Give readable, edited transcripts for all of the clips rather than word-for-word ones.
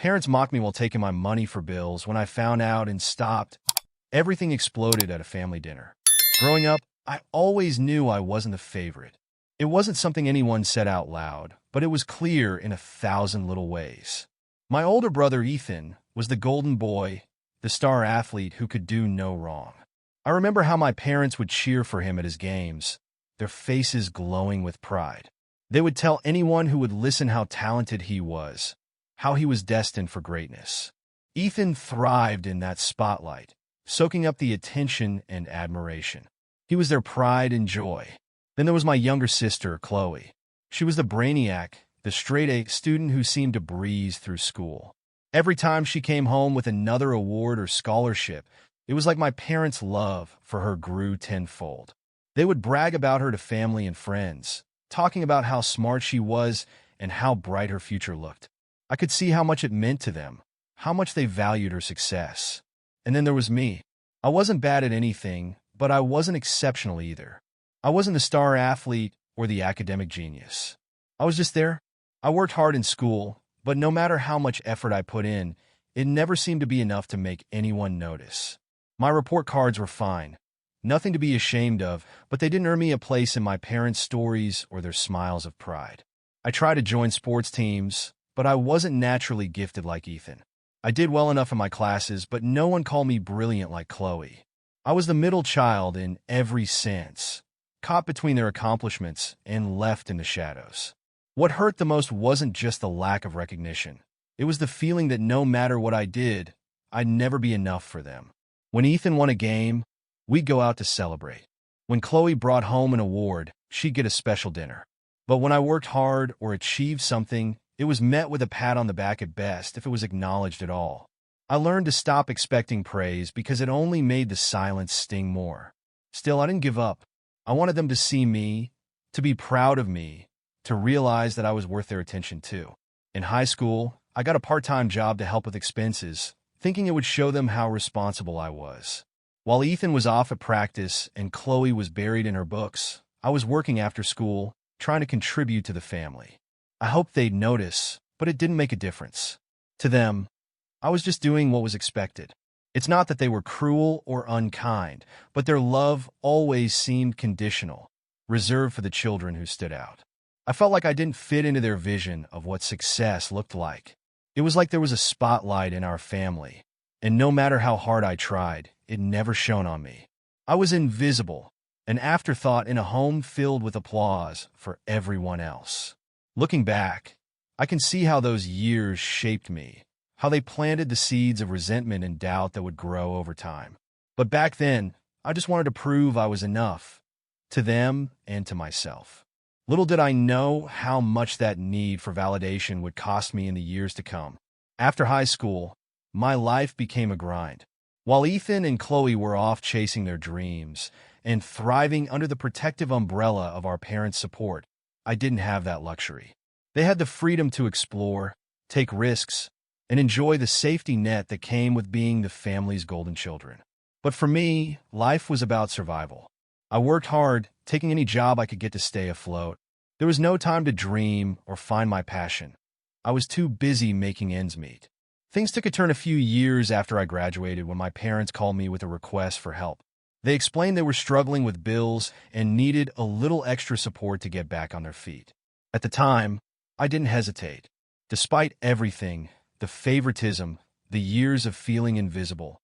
Parents mocked me while taking my money for bills. When I found out and stopped, everything exploded at a family dinner. Growing up, I always knew I wasn't the favorite. It wasn't something anyone said out loud, but it was clear in 1,000 little ways. My older brother, Ethan, was the golden boy, the star athlete who could do no wrong. I remember how my parents would cheer for him at his games, their faces glowing with pride. They would tell anyone who would listen how talented he was, how he was destined for greatness. Ethan thrived in that spotlight, soaking up the attention and admiration. He was their pride and joy. Then there was my younger sister, Chloe. She was the brainiac, the straight-A student who seemed to breeze through school. Every time she came home with another award or scholarship, it was like my parents' love for her grew tenfold. They would brag about her to family and friends, talking about how smart she was and how bright her future looked. I could see how much it meant to them, how much they valued her success. And then there was me. I wasn't bad at anything, but I wasn't exceptional either. I wasn't the star athlete or the academic genius. I was just there. I worked hard in school, but no matter how much effort I put in, it never seemed to be enough to make anyone notice. My report cards were fine, nothing to be ashamed of, but they didn't earn me a place in my parents' stories or their smiles of pride. I tried to join sports teams, but I wasn't naturally gifted like Ethan. I did well enough in my classes, but no one called me brilliant like Chloe. I was the middle child in every sense, caught between their accomplishments and left in the shadows. What hurt the most wasn't just the lack of recognition. It was the feeling that no matter what I did, I'd never be enough for them. When Ethan won a game, we'd go out to celebrate. When Chloe brought home an award, she'd get a special dinner. But when I worked hard or achieved something, it was met with a pat on the back at best if it was acknowledged at all. I learned to stop expecting praise because it only made the silence sting more. Still, I didn't give up. I wanted them to see me, to be proud of me, to realize that I was worth their attention too. In high school, I got a part-time job to help with expenses, thinking it would show them how responsible I was. While Ethan was off at practice and Chloe was buried in her books, I was working after school, trying to contribute to the family. I hoped they'd notice, but it didn't make a difference. To them, I was just doing what was expected. It's not that they were cruel or unkind, but their love always seemed conditional, reserved for the children who stood out. I felt like I didn't fit into their vision of what success looked like. It was like there was a spotlight in our family, and no matter how hard I tried, it never shone on me. I was invisible, an afterthought in a home filled with applause for everyone else. Looking back, I can see how those years shaped me, how they planted the seeds of resentment and doubt that would grow over time. But back then, I just wanted to prove I was enough, to them and to myself. Little did I know how much that need for validation would cost me in the years to come. After high school, my life became a grind. While Ethan and Chloe were off chasing their dreams and thriving under the protective umbrella of our parents' support, I didn't have that luxury. They had the freedom to explore, take risks, and enjoy the safety net that came with being the family's golden children. But for me, life was about survival. I worked hard, taking any job I could get to stay afloat. There was no time to dream or find my passion. I was too busy making ends meet. Things took a turn a few years after I graduated when my parents called me with a request for help. They explained they were struggling with bills and needed a little extra support to get back on their feet. At the time, I didn't hesitate. Despite everything, the favoritism, the years of feeling invisible,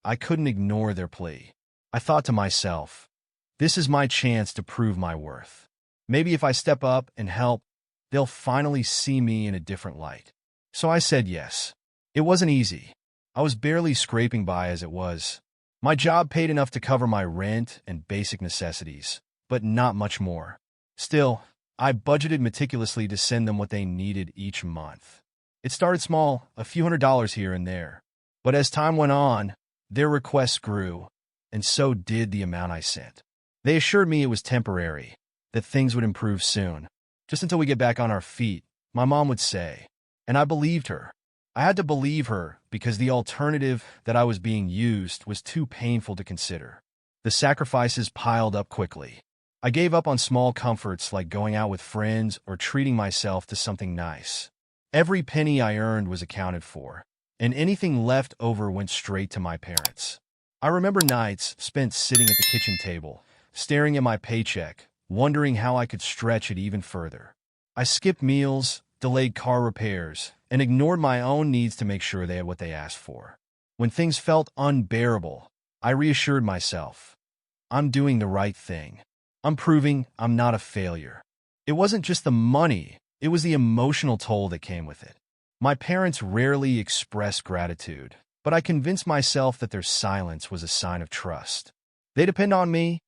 I couldn't ignore their plea. I thought to myself, this is my chance to prove my worth. Maybe if I step up and help, they'll finally see me in a different light. So I said yes. It wasn't easy. I was barely scraping by as it was. My job paid enough to cover my rent and basic necessities, but not much more. Still, I budgeted meticulously to send them what they needed each month. It started small, a few $100s here and there. But as time went on, their requests grew, and so did the amount I sent. They assured me it was temporary, that things would improve soon. Just until we get back on our feet, my mom would say. And I believed her. I had to believe her because the alternative that I was being used was too painful to consider. The sacrifices piled up quickly. I gave up on small comforts like going out with friends or treating myself to something nice. Every penny I earned was accounted for, and anything left over went straight to my parents. I remember nights spent sitting at the kitchen table, staring at my paycheck, wondering how I could stretch it even further. I skipped meals, delayed car repairs, and ignored my own needs to make sure they had what they asked for. When things felt unbearable, I reassured myself, I'm doing the right thing. I'm proving I'm not a failure. It wasn't just the money, it was the emotional toll that came with it. My parents rarely expressed gratitude, but I convinced myself that their silence was a sign of trust. They depend on me,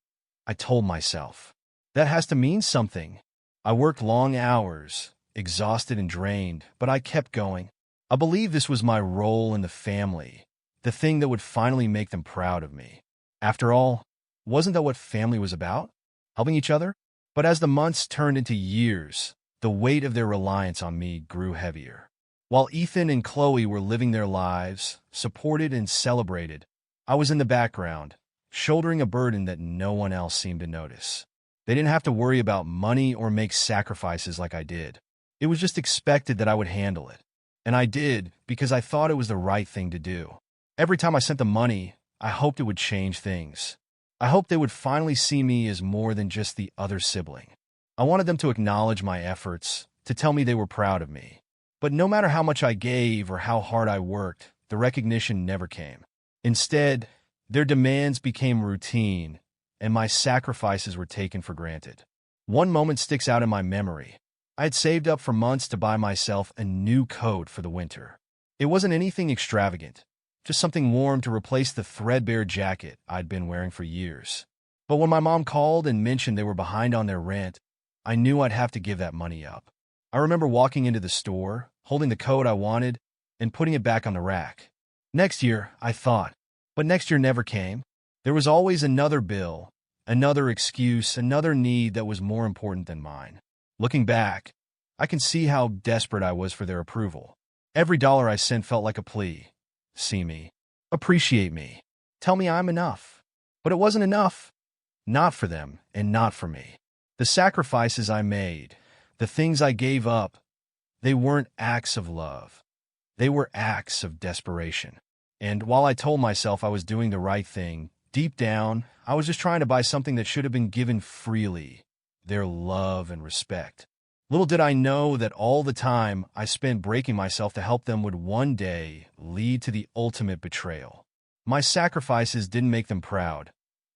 I told myself. That has to mean something. I worked long hours, exhausted and drained, but I kept going. I believed this was my role in the family, the thing that would finally make them proud of me. After all, wasn't that what family was about? Helping each other? But as the months turned into years, the weight of their reliance on me grew heavier. While Ethan and Chloe were living their lives, supported and celebrated, I was in the background, shouldering a burden that no one else seemed to notice. They didn't have to worry about money or make sacrifices like I did. It was just expected that I would handle it. And I did, because I thought it was the right thing to do. Every time I sent them money, I hoped it would change things. I hoped they would finally see me as more than just the other sibling. I wanted them to acknowledge my efforts, to tell me they were proud of me. But no matter how much I gave or how hard I worked, the recognition never came. Instead, their demands became routine, and my sacrifices were taken for granted. One moment sticks out in my memory. I had saved up for months to buy myself a new coat for the winter. It wasn't anything extravagant, just something warm to replace the threadbare jacket I'd been wearing for years. But when my mom called and mentioned they were behind on their rent, I knew I'd have to give that money up. I remember walking into the store, holding the coat I wanted, and putting it back on the rack. Next year, I thought, but next year never came. There was always another bill, another excuse, another need that was more important than mine. Looking back, I can see how desperate I was for their approval. Every dollar I sent felt like a plea. See me. Appreciate me. Tell me I'm enough. But it wasn't enough. Not for them, and not for me. The sacrifices I made, the things I gave up, they weren't acts of love. They were acts of desperation. And while I told myself I was doing the right thing, deep down, I was just trying to buy something that should have been given freely, their love and respect. Little did I know that all the time I spent breaking myself to help them would one day lead to the ultimate betrayal. My sacrifices didn't make them proud.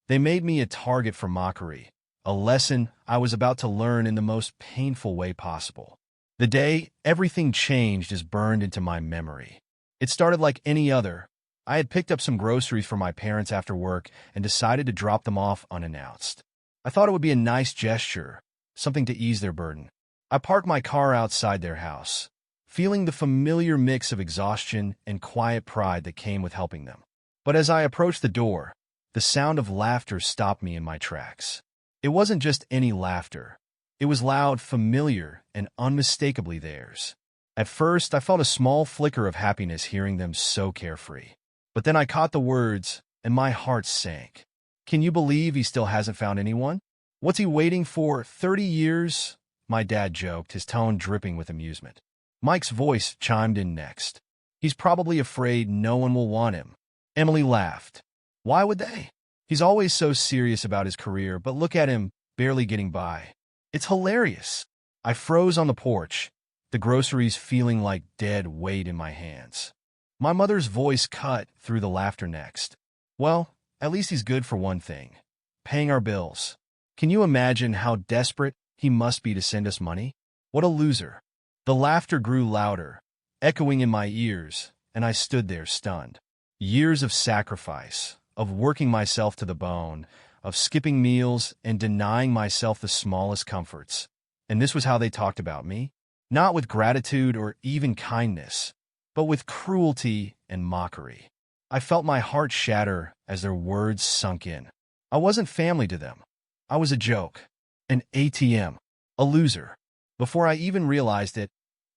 They made me a target for mockery, a lesson I was about to learn in the most painful way possible. The day everything changed is burned into my memory. It started like any other. I had picked up some groceries for my parents after work and decided to drop them off unannounced. I thought it would be a nice gesture, something to ease their burden. I parked my car outside their house, feeling the familiar mix of exhaustion and quiet pride that came with helping them. But as I approached the door, the sound of laughter stopped me in my tracks. It wasn't just any laughter. It was loud, familiar, and unmistakably theirs. At first, I felt a small flicker of happiness hearing them so carefree. But then I caught the words, and my heart sank. Can you believe he still hasn't found anyone? What's he waiting for? 30 years? My dad joked, his tone dripping with amusement. Mike's voice chimed in next. He's probably afraid no one will want him. Emily laughed. Why would they? He's always so serious about his career, but look at him, barely getting by. It's hilarious. I froze on the porch, the groceries feeling like dead weight in my hands. My mother's voice cut through the laughter next. Well, at least he's good for one thing. Paying our bills. Can you imagine how desperate he must be to send us money? What a loser. The laughter grew louder, echoing in my ears, and I stood there stunned. Years of sacrifice, of working myself to the bone, of skipping meals and denying myself the smallest comforts. And this was how they talked about me? Not with gratitude or even kindness, but with cruelty and mockery. I felt my heart shatter as their words sunk in. I wasn't family to them. I was a joke, an ATM, a loser. Before I even realized it,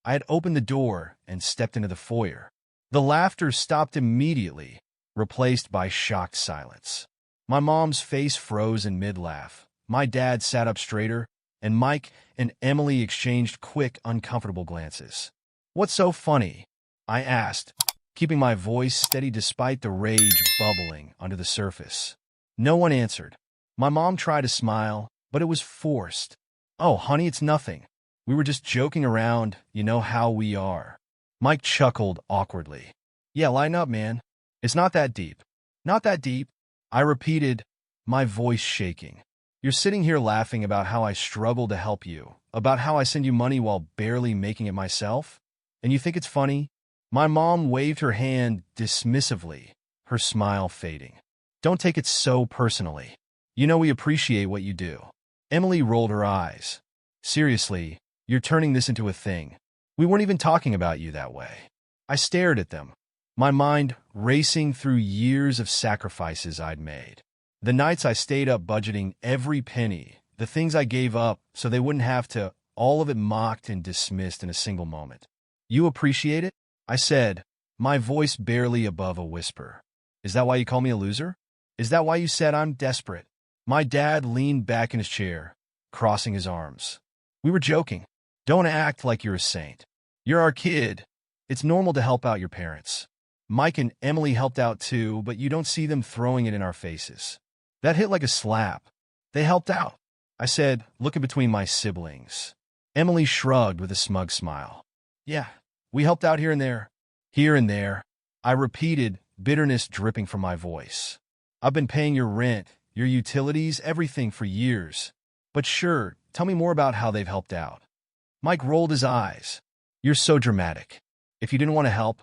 I had opened the door and stepped into the foyer. The laughter stopped immediately, replaced by shocked silence. My mom's face froze in mid-laugh. My dad sat up straighter, and Mike and Emily exchanged quick, uncomfortable glances. What's so funny? I asked, keeping my voice steady despite the rage bubbling under the surface. No one answered. My mom tried to smile, but it was forced. Oh, honey, it's nothing. We were just joking around, you know how we are. Mike chuckled awkwardly. Yeah, line up, man. It's not that deep. Not that deep, I repeated, my voice shaking. You're sitting here laughing about how I struggle to help you, about how I send you money while barely making it myself? And you think it's funny? My mom waved her hand dismissively, her smile fading. Don't take it so personally. You know we appreciate what you do. Emily rolled her eyes. Seriously, you're turning this into a thing. We weren't even talking about you that way. I stared at them, my mind racing through years of sacrifices I'd made. The nights I stayed up budgeting every penny, the things I gave up so they wouldn't have to, all of it mocked and dismissed in a single moment. You appreciate it? I said, my voice barely above a whisper. Is that why you call me a loser? Is that why you said I'm desperate? My dad leaned back in his chair, crossing his arms. We were joking. Don't act like you're a saint. You're our kid. It's normal to help out your parents. Mike and Emily helped out too, but you don't see them throwing it in our faces. That hit like a slap. They helped out, I said, looking between my siblings. Emily shrugged with a smug smile. Yeah, we helped out here and there. Here and there, I repeated, bitterness dripping from my voice. I've been paying your rent, your utilities, everything for years. But sure, tell me more about how they've helped out. Mike rolled his eyes. You're so dramatic. If you didn't want to help,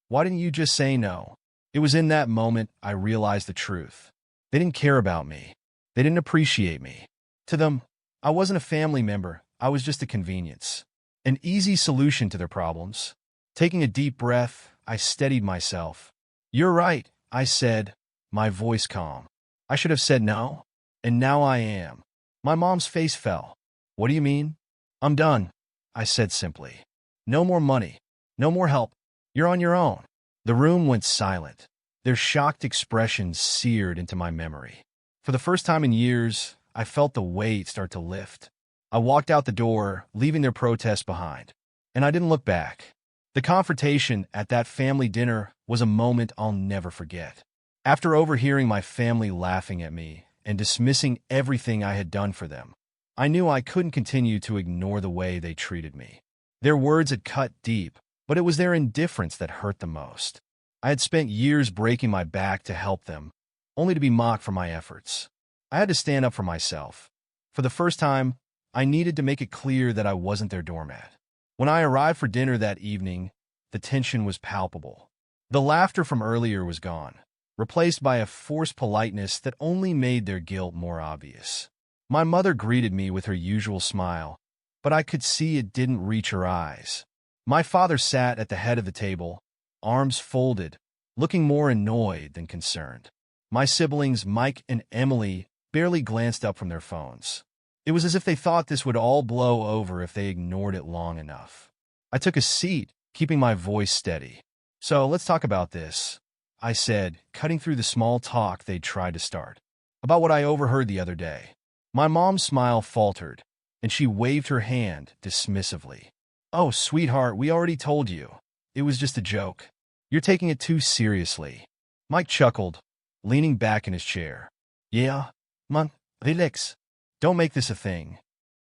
why didn't you just say no? It was in that moment I realized the truth. They didn't care about me. They didn't appreciate me. To them, I wasn't a family member. I was just a convenience. An easy solution to their problems. Taking a deep breath, I steadied myself. You're right, I said, my voice calm. I should have said no, and now I am. My mom's face fell. What do you mean? I'm done, I said simply. No more money. No more help. You're on your own. The room went silent. Their shocked expressions seared into my memory. For the first time in years, I felt the weight start to lift. I walked out the door, leaving their protest behind. And I didn't look back. The confrontation at that family dinner was a moment I'll never forget. After overhearing my family laughing at me and dismissing everything I had done for them, I knew I couldn't continue to ignore the way they treated me. Their words had cut deep, but it was their indifference that hurt the most. I had spent years breaking my back to help them, only to be mocked for my efforts. I had to stand up for myself. For the first time, I needed to make it clear that I wasn't their doormat. When I arrived for dinner that evening, the tension was palpable. The laughter from earlier was gone, replaced by a forced politeness that only made their guilt more obvious. My mother greeted me with her usual smile, but I could see it didn't reach her eyes. My father sat at the head of the table, arms folded, looking more annoyed than concerned. My siblings, Mike and Emily, barely glanced up from their phones. It was as if they thought this would all blow over if they ignored it long enough. I took a seat, keeping my voice steady. So let's talk about this, I said, cutting through the small talk they'd tried to start. About what I overheard the other day. My mom's smile faltered, and she waved her hand dismissively. Oh, sweetheart, we already told you. It was just a joke. You're taking it too seriously. Mike chuckled, leaning back in his chair. Yeah, man, relax. Don't make this a thing.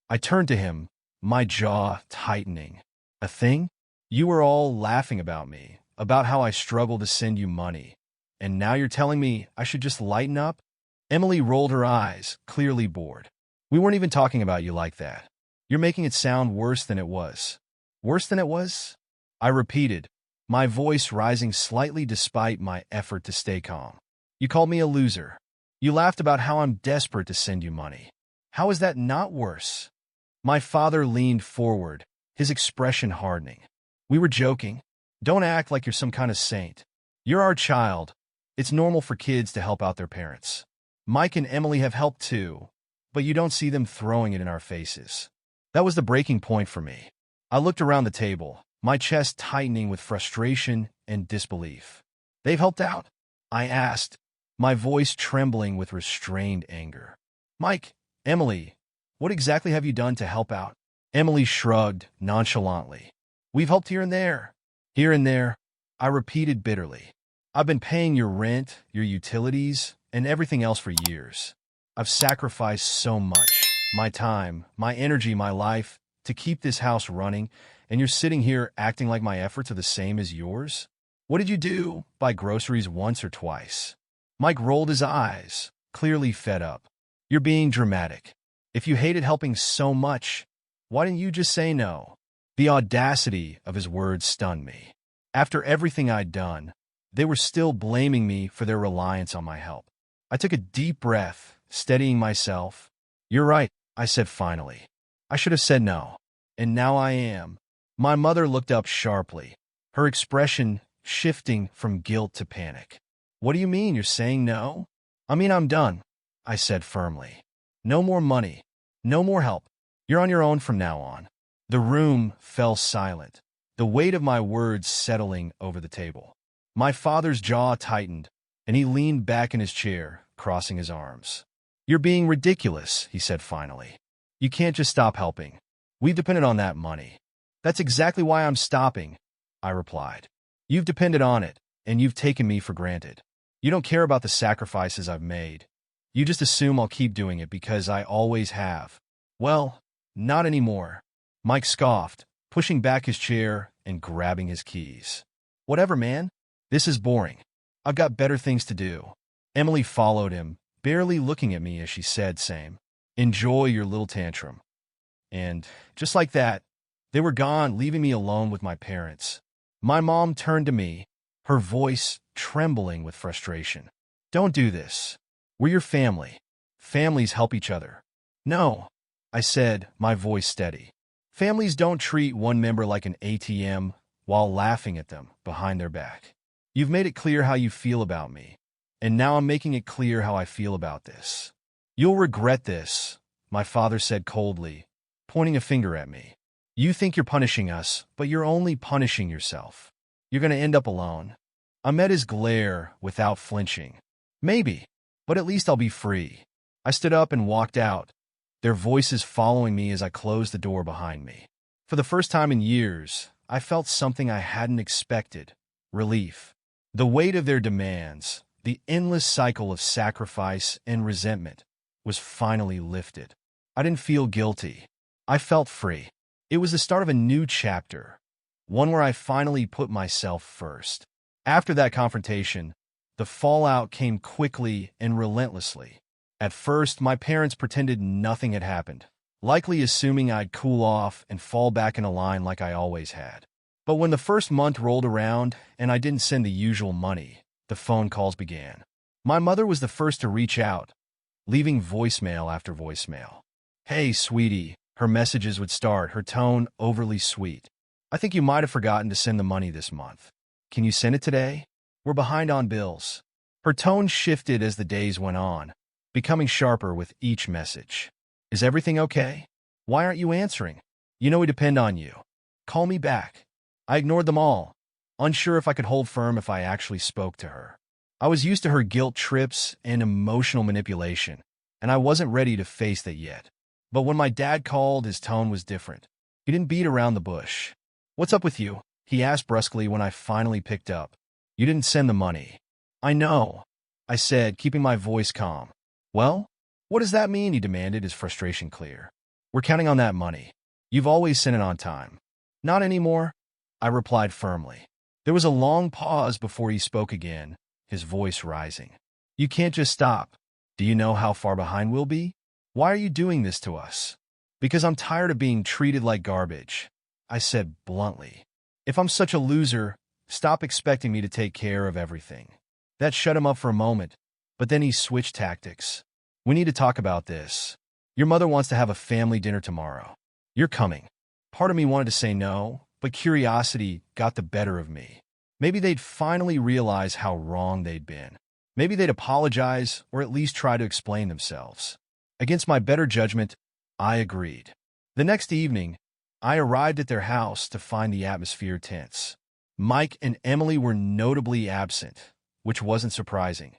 I turned to him, my jaw tightening. A thing? You were all laughing about me, about how I struggle to send you money. And now you're telling me I should just lighten up? Emily rolled her eyes, clearly bored. We weren't even talking about you like that. You're making it sound worse than it was. Worse than it was? I repeated, my voice rising slightly despite my effort to stay calm. You called me a loser. You laughed about how I'm desperate to send you money. How is that not worse? My father leaned forward, his expression hardening. We were joking. Don't act like you're some kind of saint. You're our child. It's normal for kids to help out their parents. Mike and Emily have helped too, but you don't see them throwing it in our faces. That was the breaking point for me. I looked around the table, my chest tightening with frustration and disbelief. They've helped out? I asked, my voice trembling with restrained anger. Mike, Emily, what exactly have you done to help out? Emily shrugged nonchalantly. We've helped here and there. Here and there, I repeated bitterly. I've been paying your rent, your utilities, and everything else for years. I've sacrificed so much, my time, my energy, my life, to keep this house running, and you're sitting here acting like my efforts are the same as yours? What did you do? Buy groceries once or twice? Mike rolled his eyes, clearly fed up. You're being dramatic. If you hated helping so much, why didn't you just say no? The audacity of his words stunned me. After everything I'd done, they were still blaming me for their reliance on my help. I took a deep breath, steadying myself. You're right, I said finally. I should have said no. And now I am. My mother looked up sharply, her expression shifting from guilt to panic. What do you mean you're saying no? I mean I'm done, I said firmly. No more money. No more help. You're on your own from now on. The room fell silent, the weight of my words settling over the table. My father's jaw tightened, and he leaned back in his chair, crossing his arms. You're being ridiculous, he said finally. You can't just stop helping. We've depended on that money. That's exactly why I'm stopping, I replied. You've depended on it, and you've taken me for granted. You don't care about the sacrifices I've made. You just assume I'll keep doing it because I always have. Well, not anymore. Mike scoffed, pushing back his chair and grabbing his keys. Whatever, man. This is boring. I've got better things to do. Emily followed him, barely looking at me as she said, same. Enjoy your little tantrum. And, just like that, they were gone, leaving me alone with my parents. My mom turned to me, her voice trembling with frustration. Don't do this. We're your family. Families help each other. No, I said, my voice steady. Families don't treat one member like an ATM while laughing at them behind their back. You've made it clear how you feel about me, and now I'm making it clear how I feel about this. You'll regret this, my father said coldly, pointing a finger at me. You think you're punishing us, but you're only punishing yourself. You're going to end up alone. I met his glare without flinching. Maybe, but at least I'll be free. I stood up and walked out, their voices following me as I closed the door behind me. For the first time in years, I felt something I hadn't expected. Relief. The weight of their demands, the endless cycle of sacrifice and resentment, was finally lifted. I didn't feel guilty. I felt free. It was the start of a new chapter, one where I finally put myself first. After that confrontation, the fallout came quickly and relentlessly. At first, my parents pretended nothing had happened, likely assuming I'd cool off and fall back in a line like I always had. But when the first month rolled around and I didn't send the usual money, the phone calls began. My mother was the first to reach out, leaving voicemail after voicemail. Hey, sweetie, her messages would start, her tone overly sweet. I think you might have forgotten to send the money this month. Can you send it today? We're behind on bills. Her tone shifted as the days went on, becoming sharper with each message. Is everything okay? Why aren't you answering? You know we depend on you. Call me back. I ignored them all, unsure if I could hold firm if I actually spoke to her. I was used to her guilt trips and emotional manipulation, and I wasn't ready to face that yet. But when my dad called, his tone was different. He didn't beat around the bush. What's up with you? He asked brusquely when I finally picked up. You didn't send the money. I know, I said, keeping my voice calm. Well, what does that mean? He demanded, his frustration clear. We're counting on that money. You've always sent it on time. Not anymore, I replied firmly. There was a long pause before he spoke again, his voice rising. You can't just stop. Do you know how far behind we'll be? Why are you doing this to us? Because I'm tired of being treated like garbage, I said bluntly. If I'm such a loser, stop expecting me to take care of everything. That shut him up for a moment, but then he switched tactics. We need to talk about this. Your mother wants to have a family dinner tomorrow. You're coming. Part of me wanted to say no, but curiosity got the better of me. Maybe they'd finally realize how wrong they'd been. Maybe they'd apologize or at least try to explain themselves. Against my better judgment, I agreed. The next evening, I arrived at their house to find the atmosphere tense. Mike and Emily were notably absent, which wasn't surprising.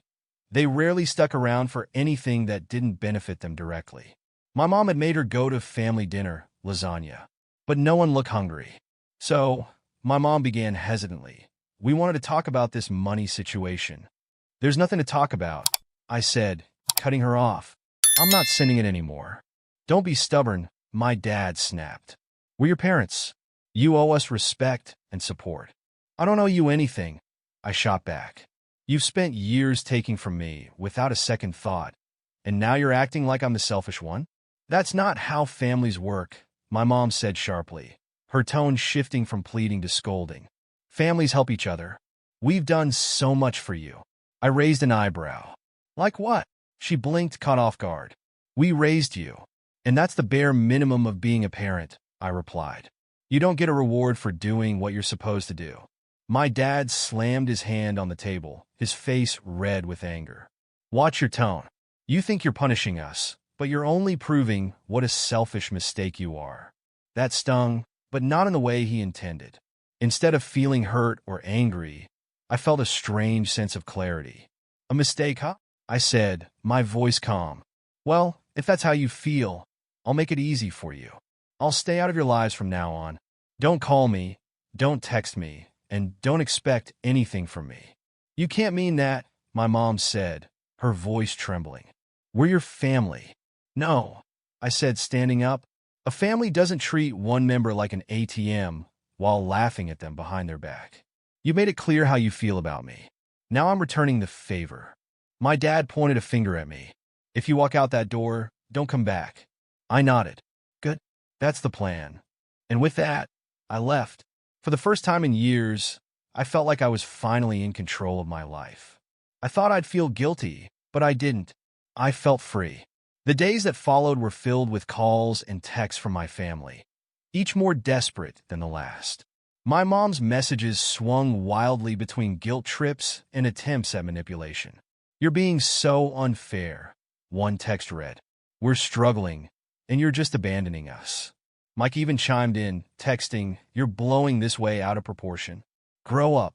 They rarely stuck around for anything that didn't benefit them directly. My mom had made her go to family dinner, lasagna, but no one looked hungry. So, my mom began hesitantly. We wanted to talk about this money situation. There's nothing to talk about, I said, cutting her off. I'm not sending it anymore. Don't be stubborn, my dad snapped. We're your parents. You owe us respect and support. I don't owe you anything, I shot back. You've spent years taking from me without a second thought, and now you're acting like I'm the selfish one? That's not how families work, my mom said sharply, her tone shifting from pleading to scolding. Families help each other. We've done so much for you. I raised an eyebrow. Like what? She blinked, caught off guard. We raised you. And that's the bare minimum of being a parent, I replied. You don't get a reward for doing what you're supposed to do. My dad slammed his hand on the table, his face red with anger. Watch your tone. You think you're punishing us, but you're only proving what a selfish mistake you are. That stung, but not in the way he intended. Instead of feeling hurt or angry, I felt a strange sense of clarity. A mistake, huh? I said, my voice calm. Well, if that's how you feel, I'll make it easy for you. I'll stay out of your lives from now on. Don't call me, don't text me, and don't expect anything from me. You can't mean that, my mom said, her voice trembling. We're your family. No, I said, standing up. A family doesn't treat one member like an ATM while laughing at them behind their back. You made it clear how you feel about me. Now I'm returning the favor. My dad pointed a finger at me. If you walk out that door, don't come back. I nodded. Good. That's the plan. And with that, I left. For the first time in years, I felt like I was finally in control of my life. I thought I'd feel guilty, but I didn't. I felt free. The days that followed were filled with calls and texts from my family, each more desperate than the last. My mom's messages swung wildly between guilt trips and attempts at manipulation. You're being so unfair, one text read. We're struggling, and you're just abandoning us. Mike even chimed in, texting, you're blowing this way out of proportion. Grow up.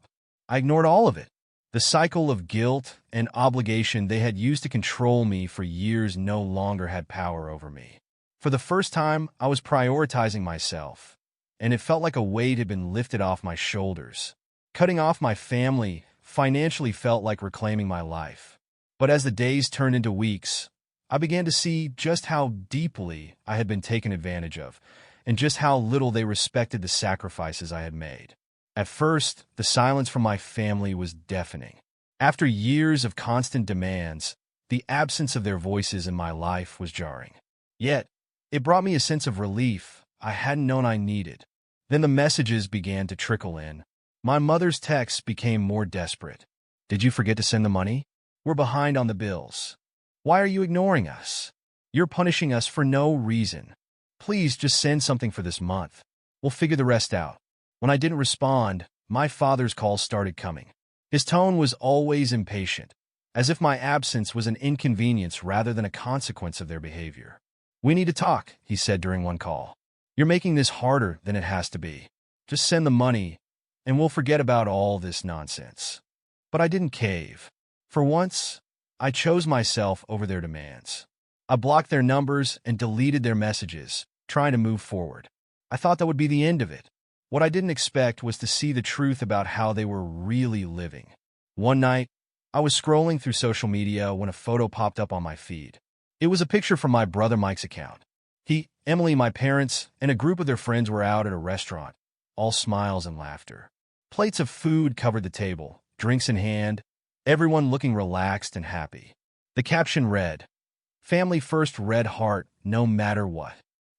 I ignored all of it. The cycle of guilt and obligation they had used to control me for years no longer had power over me. For the first time, I was prioritizing myself, and it felt like a weight had been lifted off my shoulders. Cutting off my family financially felt like reclaiming my life. But as the days turned into weeks, I began to see just how deeply I had been taken advantage of, and just how little they respected the sacrifices I had made. At first, the silence from my family was deafening. After years of constant demands, the absence of their voices in my life was jarring. Yet, it brought me a sense of relief I hadn't known I needed. Then the messages began to trickle in. My mother's texts became more desperate. Did you forget to send the money? We're behind on the bills. Why are you ignoring us? You're punishing us for no reason. Please just send something for this month. We'll figure the rest out. When I didn't respond, my father's calls started coming. His tone was always impatient, as if my absence was an inconvenience rather than a consequence of their behavior. We need to talk, he said during one call. You're making this harder than it has to be. Just send the money, and we'll forget about all this nonsense. But I didn't cave. For once, I chose myself over their demands. I blocked their numbers and deleted their messages, trying to move forward. I thought that would be the end of it. What I didn't expect was to see the truth about how they were really living. One night, I was scrolling through social media when a photo popped up on my feed. It was a picture from my brother Mike's account. He, Emily, my parents, and a group of their friends were out at a restaurant, all smiles and laughter. Plates of food covered the table, drinks in hand, everyone looking relaxed and happy. The caption read, "Family first, red heart, no matter what."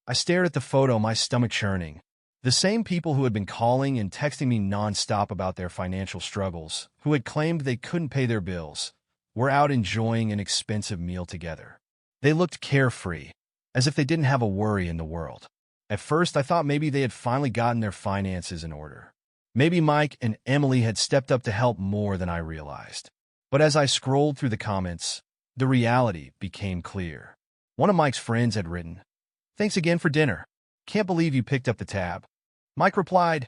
I stared at the photo, my stomach churning. The same people who had been calling and texting me nonstop about their financial struggles, who had claimed they couldn't pay their bills, were out enjoying an expensive meal together. They looked carefree, as if they didn't have a worry in the world. At first, I thought maybe they had finally gotten their finances in order. Maybe Mike and Emily had stepped up to help more than I realized. But as I scrolled through the comments, the reality became clear. One of Mike's friends had written, "Thanks again for dinner. Can't believe you picked up the tab." Mike replied,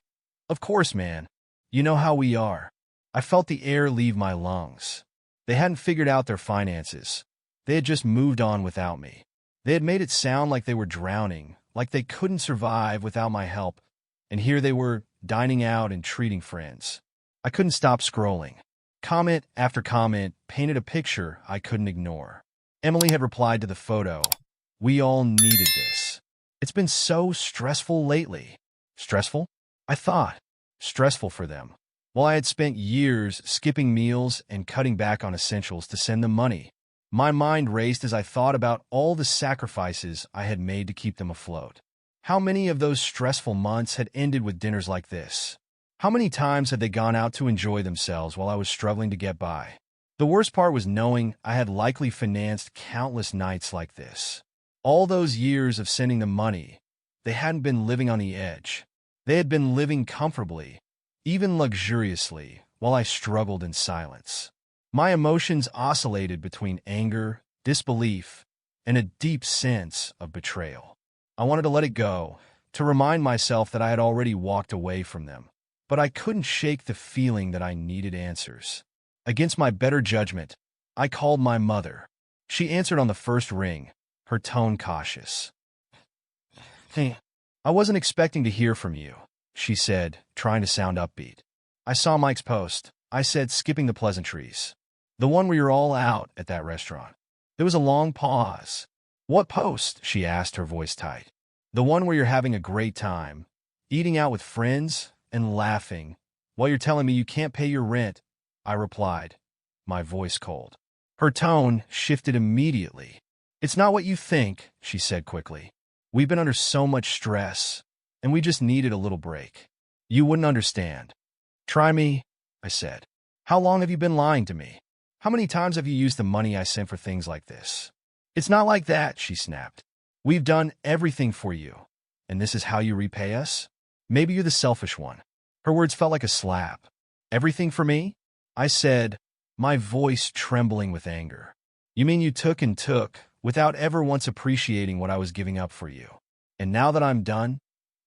"Of course, man. You know how we are." I felt the air leave my lungs. They hadn't figured out their finances. They had just moved on without me. They had made it sound like they were drowning, like they couldn't survive without my help. And here they were, dining out, and treating friends. I couldn't stop scrolling. Comment after comment painted a picture I couldn't ignore. Emily had replied to the photo, "We all needed this. It's been so stressful lately." Stressful? I thought. Stressful for them. While I had spent years skipping meals and cutting back on essentials to send them money, my mind raced as I thought about all the sacrifices I had made to keep them afloat. How many of those stressful months had ended with dinners like this? How many times had they gone out to enjoy themselves while I was struggling to get by? The worst part was knowing I had likely financed countless nights like this. All those years of sending them money, they hadn't been living on the edge. They had been living comfortably, even luxuriously, while I struggled in silence. My emotions oscillated between anger, disbelief, and a deep sense of betrayal. I wanted to let it go, to remind myself that I had already walked away from them. But I couldn't shake the feeling that I needed answers. Against my better judgment, I called my mother. She answered on the first ring, her tone cautious. "Hey, I wasn't expecting to hear from you," she said, trying to sound upbeat. "I saw Mike's post," I said, skipping the pleasantries. "The one where you're all out at that restaurant." There was a long pause. "What post?" she asked, her voice tight. "The one where you're having a great time, eating out with friends and laughing, while you're telling me you can't pay your rent," I replied, my voice cold. Her tone shifted immediately. "It's not what you think," she said quickly. "We've been under so much stress, and we just needed a little break. You wouldn't understand." "Try me," I said. "How long have you been lying to me? How many times have you used the money I sent for things like this?" "It's not like that," she snapped. "We've done everything for you, and this is how you repay us? Maybe you're the selfish one." Her words felt like a slap. "Everything for me?" I said, my voice trembling with anger. "You mean you took and took, without ever once appreciating what I was giving up for you? And now that I'm done,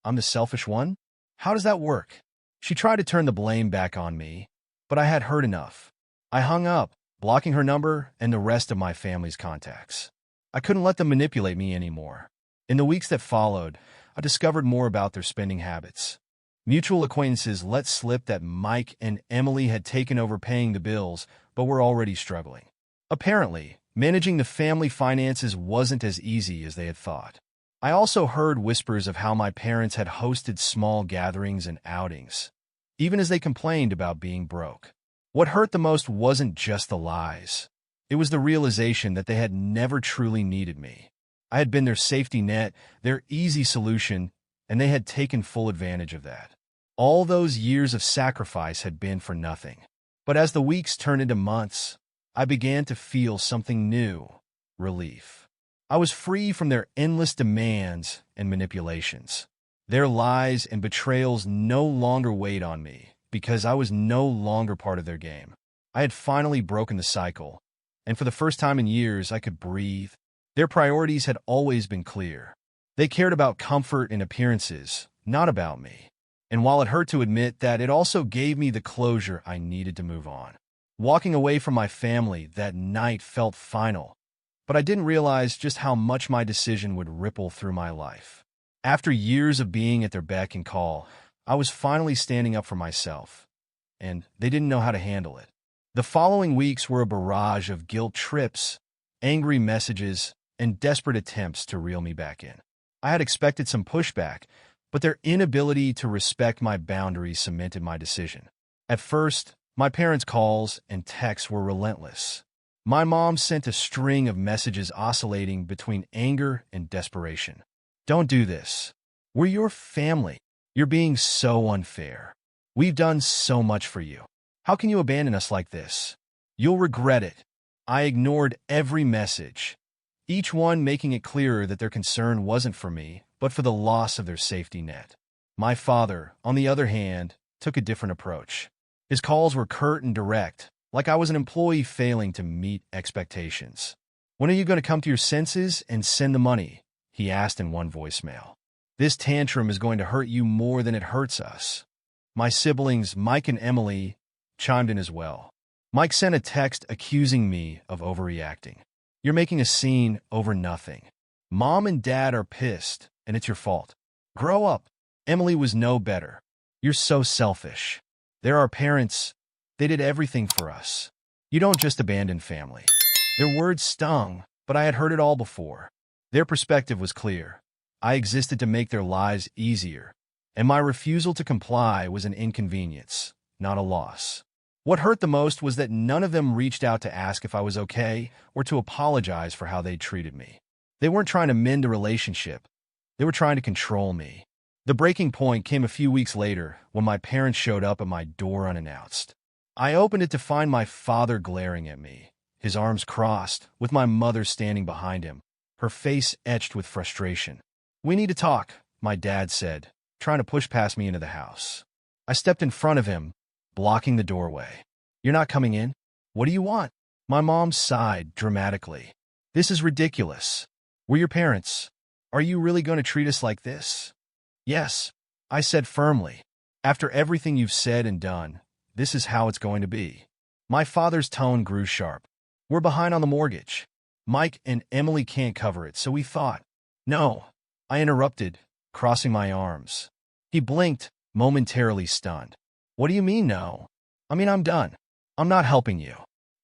I'm the selfish one? How does that work?" She tried to turn the blame back on me, but I had heard enough. I hung up, blocking her number and the rest of my family's contacts. I couldn't let them manipulate me anymore. In the weeks that followed, I discovered more about their spending habits. Mutual acquaintances let slip that Mike and Emily had taken over paying the bills, but were already struggling. Apparently, managing the family finances wasn't as easy as they had thought. I also heard whispers of how my parents had hosted small gatherings and outings, even as they complained about being broke. What hurt the most wasn't just the lies. It was the realization that they had never truly needed me. I had been their safety net, their easy solution, and they had taken full advantage of that. All those years of sacrifice had been for nothing. But as the weeks turned into months, I began to feel something new: relief. I was free from their endless demands and manipulations. Their lies and betrayals no longer weighed on me, because I was no longer part of their game. I had finally broken the cycle, and for the first time in years, I could breathe. Their priorities had always been clear. They cared about comfort and appearances, not about me. And while it hurt to admit that, it also gave me the closure I needed to move on. Walking away from my family that night felt final, but I didn't realize just how much my decision would ripple through my life. After years of being at their beck and call, I was finally standing up for myself, and they didn't know how to handle it. The following weeks were a barrage of guilt trips, angry messages, and desperate attempts to reel me back in. I had expected some pushback, but their inability to respect my boundaries cemented my decision. At first, my parents' calls and texts were relentless. My mom sent a string of messages oscillating between anger and desperation. "Don't do this. We're your family. You're being so unfair. We've done so much for you. How can you abandon us like this? You'll regret it." I ignored every message, each one making it clearer that their concern wasn't for me, but for the loss of their safety net. My father, on the other hand, took a different approach. His calls were curt and direct, like I was an employee failing to meet expectations. "When are you going to come to your senses and send the money?" he asked in one voicemail. "This tantrum is going to hurt you more than it hurts us." My siblings, Mike and Emily, chimed in as well. Mike sent a text accusing me of overreacting. "You're making a scene over nothing. Mom and Dad are pissed, and it's your fault. Grow up." Emily was no better. You're so selfish. They're our parents. They did everything for us. You don't just abandon family. Their words stung, but I had heard it all before. Their perspective was clear. I existed to make their lives easier, and my refusal to comply was an inconvenience, not a loss. What hurt the most was that none of them reached out to ask if I was okay or to apologize for how they'd treated me. They weren't trying to mend a relationship. They were trying to control me. The breaking point came a few weeks later when my parents showed up at my door unannounced. I opened it to find my father glaring at me, his arms crossed, with my mother standing behind him, her face etched with frustration. "We need to talk," my dad said, trying to push past me into the house. I stepped in front of him, blocking the doorway. "You're not coming in? What do you want?" My mom sighed dramatically. "This is ridiculous. We're your parents. Are you really going to treat us like this?" "Yes," I said firmly. "After everything you've said and done, this is how it's going to be." My father's tone grew sharp. "We're behind on the mortgage. Mike and Emily can't cover it, so we thought." "No," I interrupted, crossing my arms. He blinked, momentarily stunned. "What do you mean, no?" "I mean, I'm done. I'm not helping you.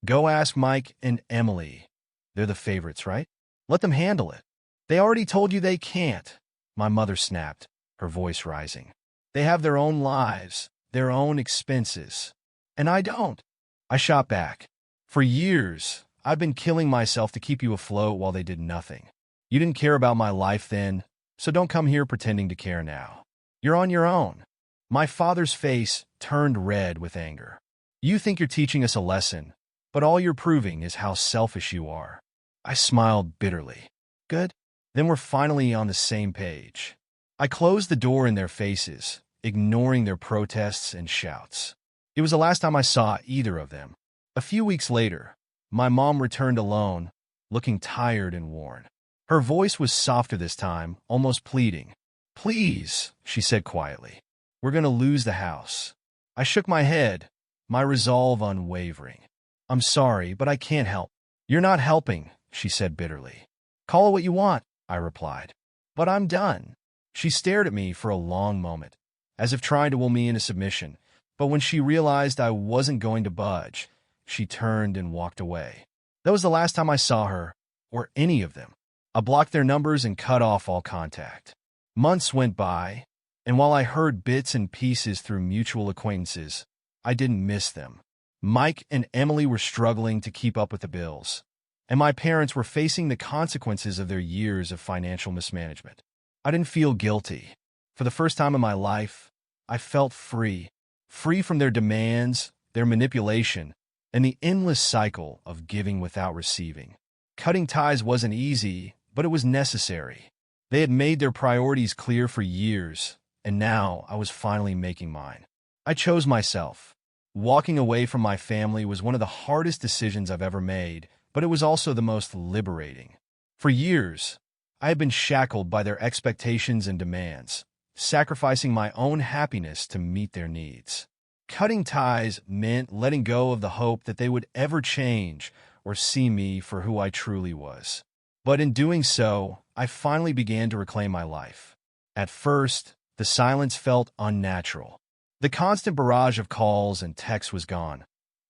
Go ask Mike and Emily. They're the favorites, right? Let them handle it." "They already told you they can't," my mother snapped, her voice rising. "They have their own lives, their own expenses. And I don't." I shot back. "For years, I've been killing myself to keep you afloat while they did nothing. You didn't care about my life then, so don't come here pretending to care now. You're on your own." My father's face turned red with anger. "You think you're teaching us a lesson, but all you're proving is how selfish you are." I smiled bitterly. "Good. Then we're finally on the same page." I closed the door in their faces, ignoring their protests and shouts. It was the last time I saw either of them. A few weeks later, my mom returned alone, looking tired and worn. Her voice was softer this time, almost pleading. "Please," she said quietly. "We're going to lose the house." I shook my head, my resolve unwavering. "I'm sorry, but I can't help." "You're not helping," she said bitterly. "Call it what you want," I replied. "But I'm done." She stared at me for a long moment, as if trying to will me into submission, but when she realized I wasn't going to budge, she turned and walked away. That was the last time I saw her, or any of them. I blocked their numbers and cut off all contact. Months went by, and while I heard bits and pieces through mutual acquaintances, I didn't miss them. Mike and Emily were struggling to keep up with the bills, and my parents were facing the consequences of their years of financial mismanagement. I didn't feel guilty. For the first time in my life, I felt free. Free from their demands, their manipulation, and the endless cycle of giving without receiving. Cutting ties wasn't easy, but it was necessary. They had made their priorities clear for years, and now I was finally making mine. I chose myself. Walking away from my family was one of the hardest decisions I've ever made, but it was also the most liberating. For years, I had been shackled by their expectations and demands, sacrificing my own happiness to meet their needs. Cutting ties meant letting go of the hope that they would ever change or see me for who I truly was. But in doing so, I finally began to reclaim my life. At first, the silence felt unnatural. The constant barrage of calls and texts was gone,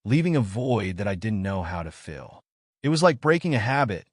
leaving a void that I didn't know how to fill. It was like breaking a habit,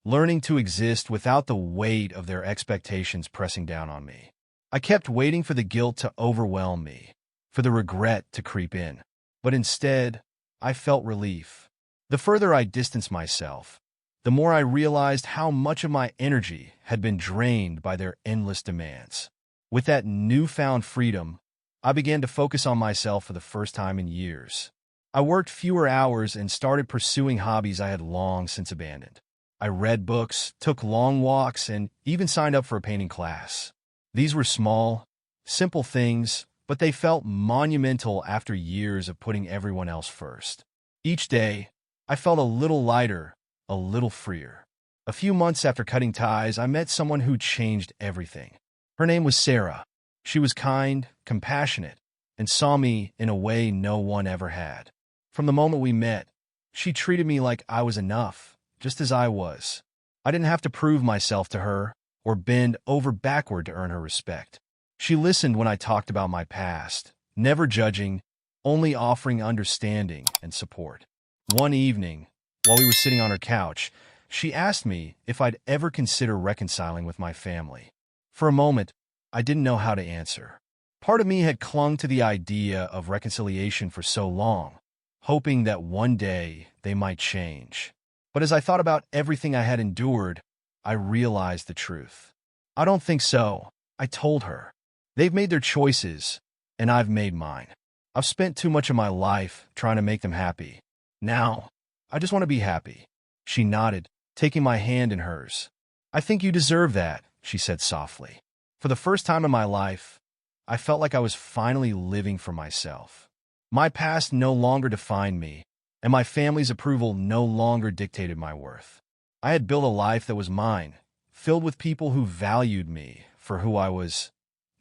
learning to exist without the weight of their expectations pressing down on me. I kept waiting for the guilt to overwhelm me, for the regret to creep in. But instead, I felt relief. The further I distanced myself, the more I realized how much of my energy had been drained by their endless demands. With that newfound freedom, I began to focus on myself for the first time in years. I worked fewer hours and started pursuing hobbies I had long since abandoned. I read books, took long walks, and even signed up for a painting class. These were small, simple things, but they felt monumental after years of putting everyone else first. Each day, I felt a little lighter, a little freer. A few months after cutting ties, I met someone who changed everything. Her name was Sarah. She was kind, compassionate, and saw me in a way no one ever had. From the moment we met, she treated me like I was enough, just as I was. I didn't have to prove myself to her or bend over backward to earn her respect. She listened when I talked about my past, never judging, only offering understanding and support. One evening, while we were sitting on her couch, she asked me if I'd ever consider reconciling with my family. For a moment, I didn't know how to answer. Part of me had clung to the idea of reconciliation for so long, hoping that one day they might change. But as I thought about everything I had endured, I realized the truth. I don't think so, I told her. They've made their choices, and I've made mine. I've spent too much of my life trying to make them happy. Now, I just want to be happy. She nodded, taking my hand in hers. I think you deserve that, she said softly. For the first time in my life, I felt like I was finally living for myself. My past no longer defined me, and my family's approval no longer dictated my worth. I had built a life that was mine, filled with people who valued me for who I was,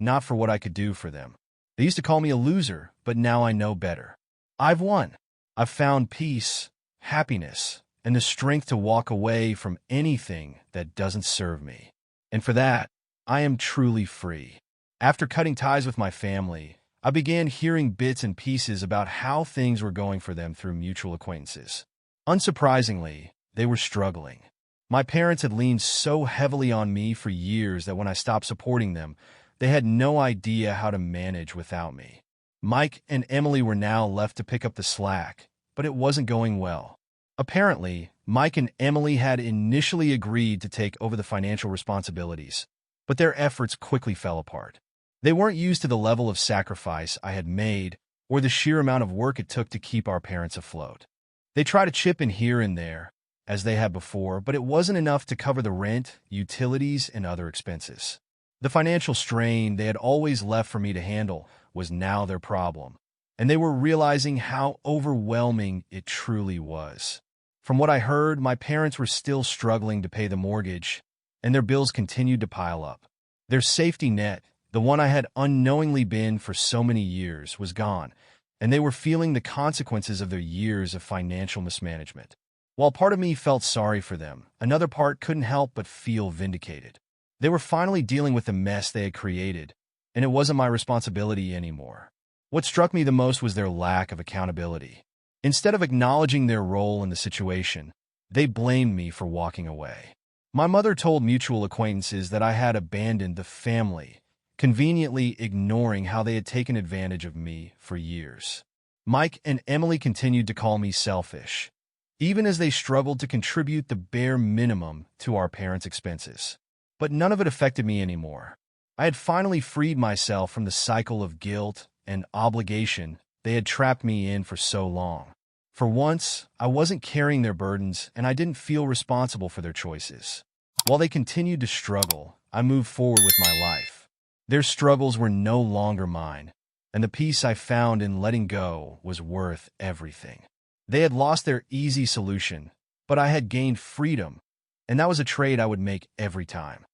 not for what I could do for them. They used to call me a loser, but now I know better. I've won. I've found peace, happiness, and the strength to walk away from anything that doesn't serve me. And for that, I am truly free. After cutting ties with my family, I began hearing bits and pieces about how things were going for them through mutual acquaintances. Unsurprisingly, they were struggling. My parents had leaned so heavily on me for years that when I stopped supporting them, they had no idea how to manage without me. Mike and Emily were now left to pick up the slack, but it wasn't going well. Apparently, Mike and Emily had initially agreed to take over the financial responsibilities, but their efforts quickly fell apart. They weren't used to the level of sacrifice I had made or the sheer amount of work it took to keep our parents afloat. They tried to chip in here and there, as they had before, but it wasn't enough to cover the rent, utilities, and other expenses. The financial strain they had always left for me to handle was now their problem, and they were realizing how overwhelming it truly was. From what I heard, my parents were still struggling to pay the mortgage, and their bills continued to pile up. Their safety net, the one I had unknowingly been for so many years, was gone, and they were feeling the consequences of their years of financial mismanagement. While part of me felt sorry for them, another part couldn't help but feel vindicated. They were finally dealing with the mess they had created, and it wasn't my responsibility anymore. What struck me the most was their lack of accountability. Instead of acknowledging their role in the situation, they blamed me for walking away. My mother told mutual acquaintances that I had abandoned the family, conveniently ignoring how they had taken advantage of me for years. Mike and Emily continued to call me selfish, even as they struggled to contribute the bare minimum to our parents' expenses. But none of it affected me anymore. I had finally freed myself from the cycle of guilt and obligation they had trapped me in for so long. For once, I wasn't carrying their burdens, and I didn't feel responsible for their choices. While they continued to struggle, I moved forward with my life. Their struggles were no longer mine, and the peace I found in letting go was worth everything. They had lost their easy solution, but I had gained freedom, and that was a trade I would make every time.